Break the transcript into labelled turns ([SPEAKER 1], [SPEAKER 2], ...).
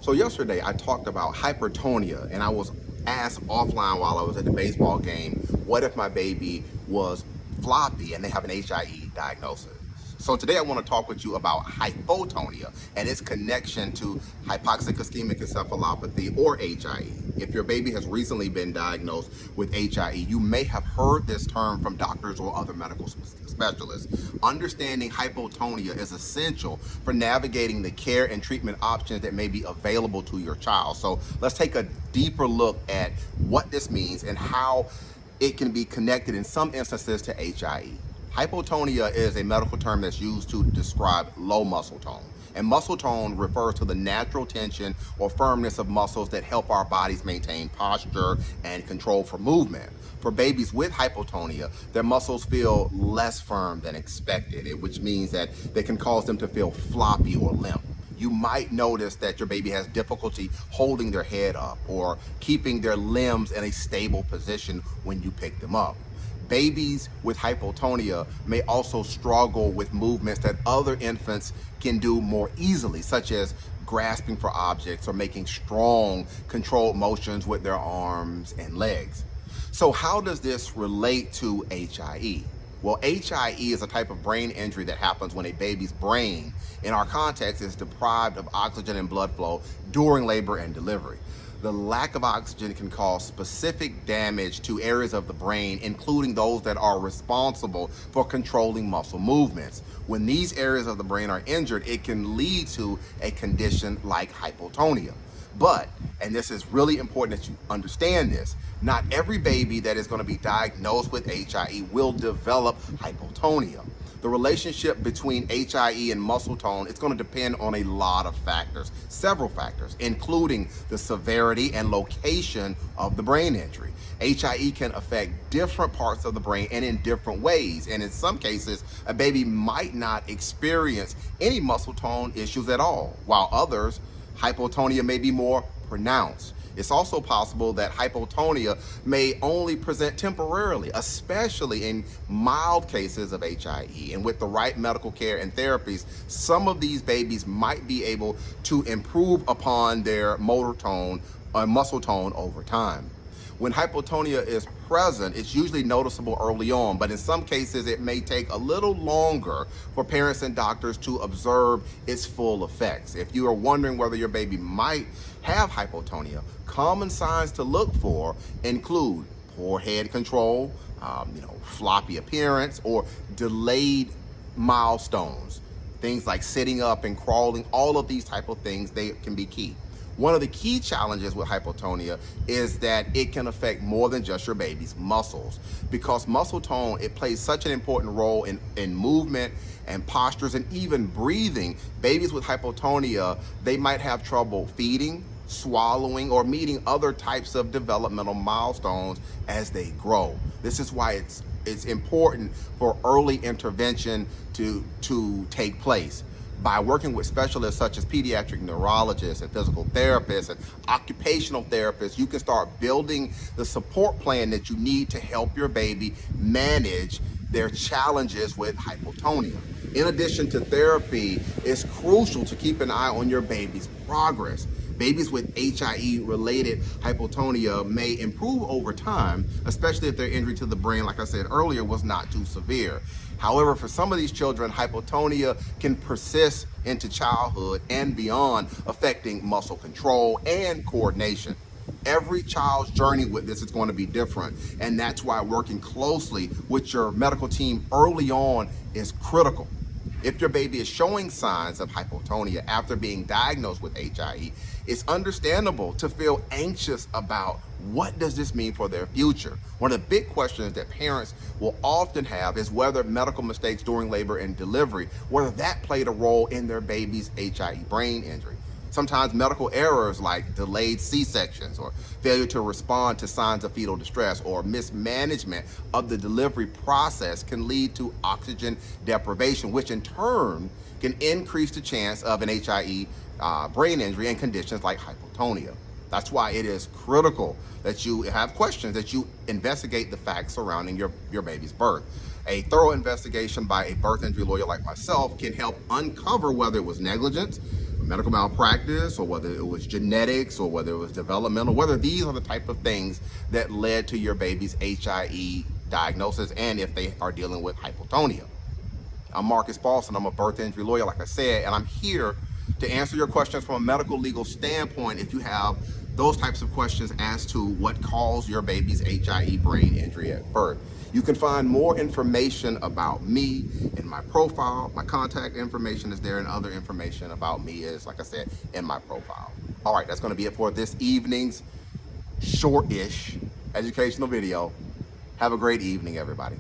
[SPEAKER 1] So yesterday I talked about hypertonia, and I was asked offline while I was at the baseball game, what if my baby was floppy and they have an HIE diagnosis? So today I want to talk with you about hypotonia and its connection to hypoxic ischemic encephalopathy, or HIE. If your baby has recently been diagnosed with HIE, you may have heard this term from doctors or other medical specialists. Understanding hypotonia is essential for navigating the care and treatment options that may be available to your child. So let's take a deeper look at what this means and how it can be connected in some instances to HIE. Hypotonia is a medical term that's used to describe low muscle tone. And muscle tone refers to the natural tension or firmness of muscles that help our bodies maintain posture and control for movement. For babies with hypotonia, their muscles feel less firm than expected, which means that they can cause them to feel floppy or limp. You might notice that your baby has difficulty holding their head up or keeping their limbs in a stable position when you pick them up. Babies with hypotonia may also struggle with movements that other infants can do more easily, such as grasping for objects or making strong, controlled motions with their arms and legs. So how does this relate to HIE? Well, HIE is a type of brain injury that happens when a baby's brain, in our context, is deprived of oxygen and blood flow during labor and delivery. The lack of oxygen can cause specific damage to areas of the brain, including those that are responsible for controlling muscle movements. When these areas of the brain are injured, it can lead to a condition like hypotonia. But, and this is really important that you understand this, not every baby that is going to be diagnosed with HIE will develop hypotonia. The relationship between HIE and muscle tone is going to depend on a lot of factors, several factors, including the severity and location of the brain injury. HIE can affect different parts of the brain and in different ways. And in some cases, a baby might not experience any muscle tone issues at all, while others, hypotonia may be more pronounced. It's also possible that hypotonia may only present temporarily, especially in mild cases of HIE. And with the right medical care and therapies, some of these babies might be able to improve upon their motor tone or muscle tone over time. When hypotonia is present, it's usually noticeable early on, but in some cases it may take a little longer for parents and doctors to observe its full effects. If you are wondering whether your baby might have hypotonia, common signs to look for include poor head control, floppy appearance, or delayed milestones. Things like sitting up and crawling, all of these type of things, they can be key. One of the key challenges with hypotonia is that it can affect more than just your baby's muscles. Because muscle tone, it plays such an important role in movement and postures and even breathing. Babies with hypotonia, they might have trouble feeding, swallowing, or meeting other types of developmental milestones as they grow. This is why it's important for early intervention to take place. By working with specialists such as pediatric neurologists and physical therapists and occupational therapists, you can start building the support plan that you need to help your baby manage their challenges with hypotonia. In addition to therapy, it's crucial to keep an eye on your baby's progress. Babies with HIE-related hypotonia may improve over time, especially if their injury to the brain, like I said earlier, was not too severe. However, for some of these children, hypotonia can persist into childhood and beyond, affecting muscle control and coordination. Every child's journey with this is going to be different, and that's why working closely with your medical team early on is critical. If your baby is showing signs of hypotonia after being diagnosed with HIE, it's understandable to feel anxious about what does this mean for their future. One of the big questions that parents will often have is whether medical mistakes during labor and delivery, whether that played a role in their baby's HIE brain injury. Sometimes medical errors like delayed C-sections or failure to respond to signs of fetal distress or mismanagement of the delivery process can lead to oxygen deprivation, which in turn can increase the chance of an HIE brain injury and conditions like hypotonia. That's why it is critical that you have questions, that you investigate the facts surrounding your baby's birth. A thorough investigation by a birth injury lawyer like myself can help uncover whether it was negligence, medical malpractice, or whether it was genetics, or whether it was developmental, whether these are the type of things that led to your baby's HIE diagnosis, and if they are dealing with hypotonia. I'm Marcus Paulson. I'm a birth injury lawyer, like I said, and I'm here to answer your questions from a medical legal standpoint if you have those types of questions as to what caused your baby's HIE brain injury at birth. You can find more information about me in my profile. My contact information is there, and other information about me is, like I said, in my profile. All right, that's going to be it for this evening's short-ish educational video. Have a great evening, everybody.